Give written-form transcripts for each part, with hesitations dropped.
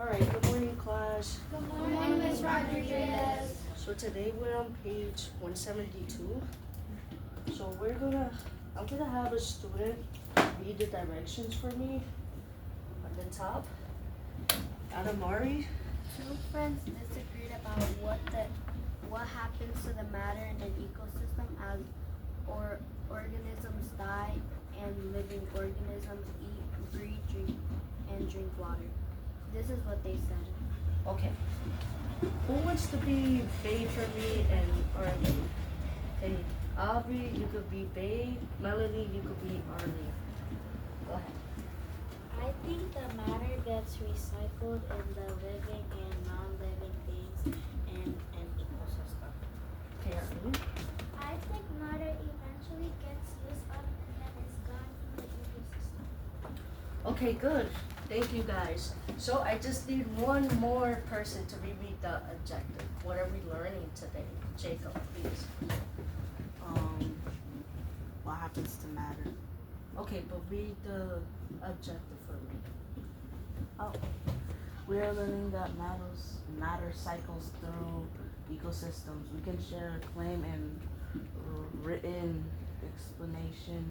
Alright, good morning class. Good morning, Ms. Rodriguez. So today we're on page 172. So I'm gonna have a student read the directions for me on the top. Adamari. Two friends disagreed about what happens to the matter in an ecosystem as organisms die and living organisms eat, breathe, drink water. This is what they said. Okay. Who wants to be Bae for me and Arlie? Hey, Aubrey, you could be Bae. Melanie, you could be Arlie. Go ahead. I think the matter gets recycled in the living and non-living things in an ecosystem. Okay, Arlie. I think matter eventually gets used up and then is gone from the ecosystem. Okay, good. Thank you guys. So I just need one more person to reread the objective. What are we learning today? Jacob, please. What happens to matter? Okay, but read the objective for me. Oh, we are learning that matter cycles through ecosystems. We can share a claim and written explanation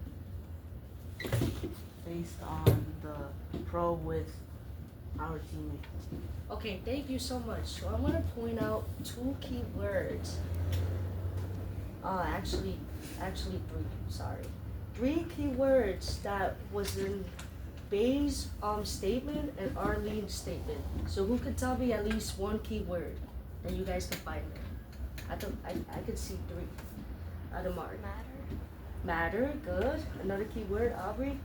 based on the pro with our teammates. Okay, thank you so much. So I'm gonna point out two key words. Actually three, sorry. Three key words that was in Bae's statement and Arlene's statement. So who could tell me at least one key word that you guys can find there? I could see three. Adamari. Matter, good. Another key word, Aubrey.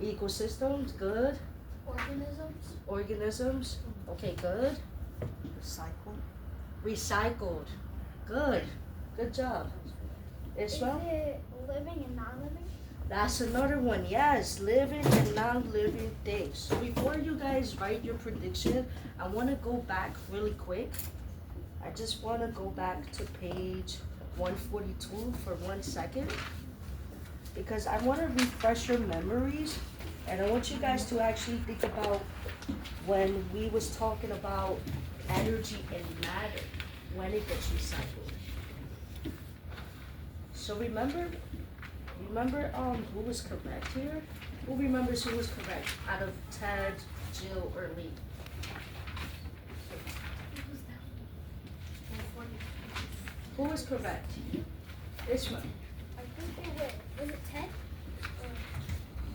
Ecosystems, good. Organisms, okay, good. Recycled, good. Good job. Ishmael? Is it living and non-living? That's another one, yes. Living and non-living things. So before you guys write your prediction, I want to go back really quick. I just want to go back to page 142 for 1 second. Because I want to refresh your memories. And I want you guys to actually think about when we was talking about energy and matter, when it gets recycled. So remember who was correct here? Who remembers who was correct out of Ted, Jill, or Lee? Who was correct? Ishmael. I think it was it Ted?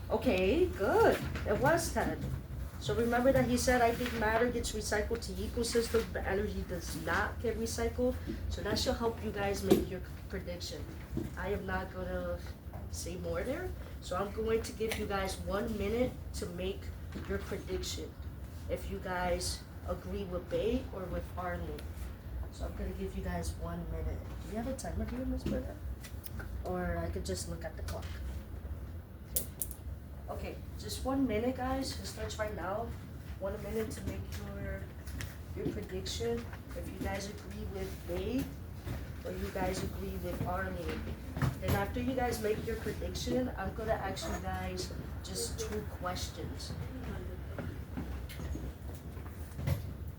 Okay, good. It was Ted. So remember that he said, I think matter gets recycled to ecosystems, but energy does not get recycled. So that should help you guys make your prediction. I am not going to say more there. So I'm going to give you guys 1 minute to make your prediction. If you guys agree with Bae or with Arlene. So I'm going to give you guys 1 minute. Do you have a timer here, Ms. Berta? Or I could just look at the clock. Okay, just 1 minute, guys. It starts right now. 1 minute to make your prediction. If you guys agree with Bae or you guys agree with Arlene. Then after you guys make your prediction, I'm gonna ask you guys just 2 questions.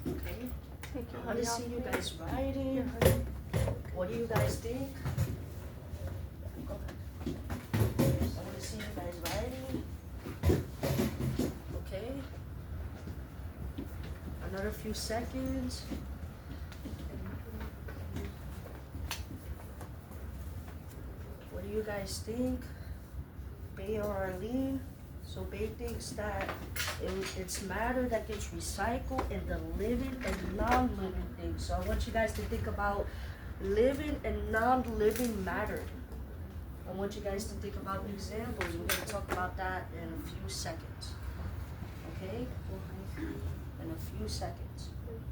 Okay? I wanna see you guys writing. What do you guys think? I wanna see you guys writing. Okay. Another few seconds. What do you guys think? Bae or Arlene? So Bae thinks that it's matter that gets recycled in the living and non-living things. So I want you guys to think about living and non-living matter. I want you guys to think about examples. We're going to talk about that in a few seconds. Okay? In a few seconds.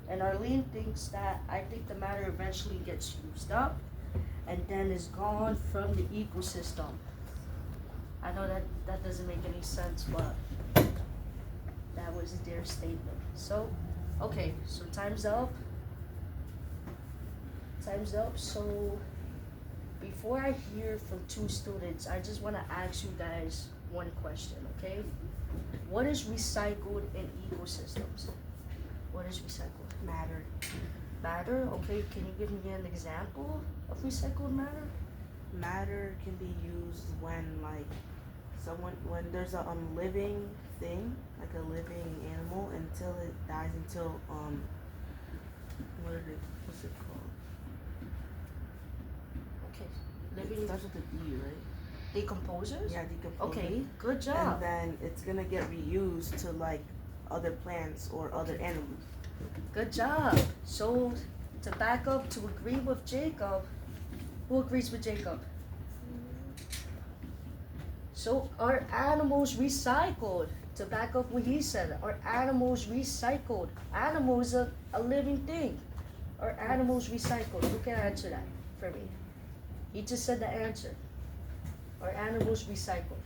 And Arlene thinks that I think the matter eventually gets used up and then is gone from the ecosystem. I know that doesn't make any sense, but that was their statement. So, okay, so time's up. Time's up. So before I hear from 2 students, I just want to ask you guys one question, okay? What is recycled in ecosystems? What is recycled? Matter. Matter? Okay, can you give me an example of recycled matter? Matter can be used when when there's a living thing, like a living animal, until it dies, until what's it called? Okay. It Living starts with an E, right? decomposers? Yeah, decomposing. Okay, good And job. then it's gonna get reused to like other plants or other animals. Good job. So to back up, to agree with Jacob, who agrees with Jacob? So are animals recycled? To back up what he said, are animals recycled? Animals are a living thing. Are animals recycled? Who can answer that for me? He just said the answer. Are animals recycled?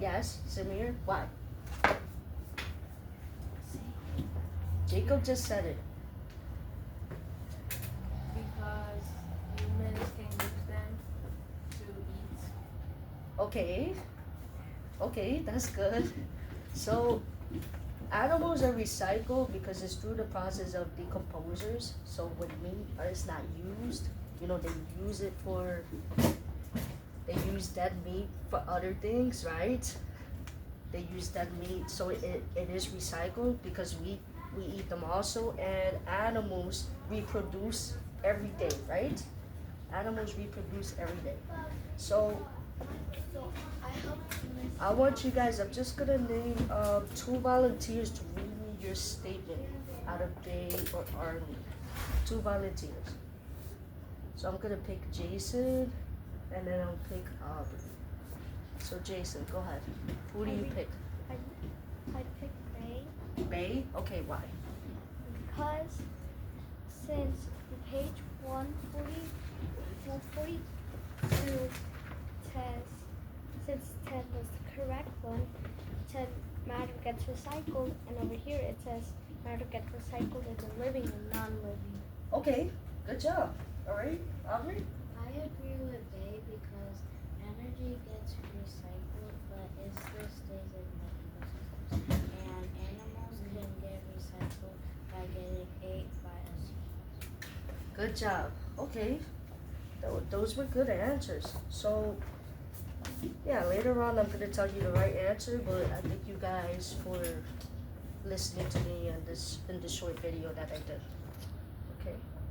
Yes, Samir? Why? Jacob just said it. Because humans can use them to eat. Okay. Okay, that's good. So animals are recycled because it's through the process of decomposers. So when meat is not used, they use dead meat for other things, right? They use dead meat, so it is recycled because we eat them also, and animals reproduce every day, right? Animals reproduce every day. So I want you guys, I'm just gonna name 2 volunteers to read me your statement out of Bay or Arlie. 2 volunteers. So I'm gonna pick Jason and then I'll pick Aubrey. So Jason, go ahead. Who do you pick? I'd pick Ray Bay? Okay, why? because since page 142 says, since 10 was the correct one, 10 matter gets recycled, and over here it says matter gets recycled into living and non-living. Okay, good job. Alright, Aubrey? I agree with Bay because energy gets recycled, but it still stays in the ecosystem. And animals can get recycled by getting ate by us. Good job. Okay. Those were good answers. So, yeah, later on I'm going to tell you the right answer, but I thank you guys for listening to me in this short video that I did.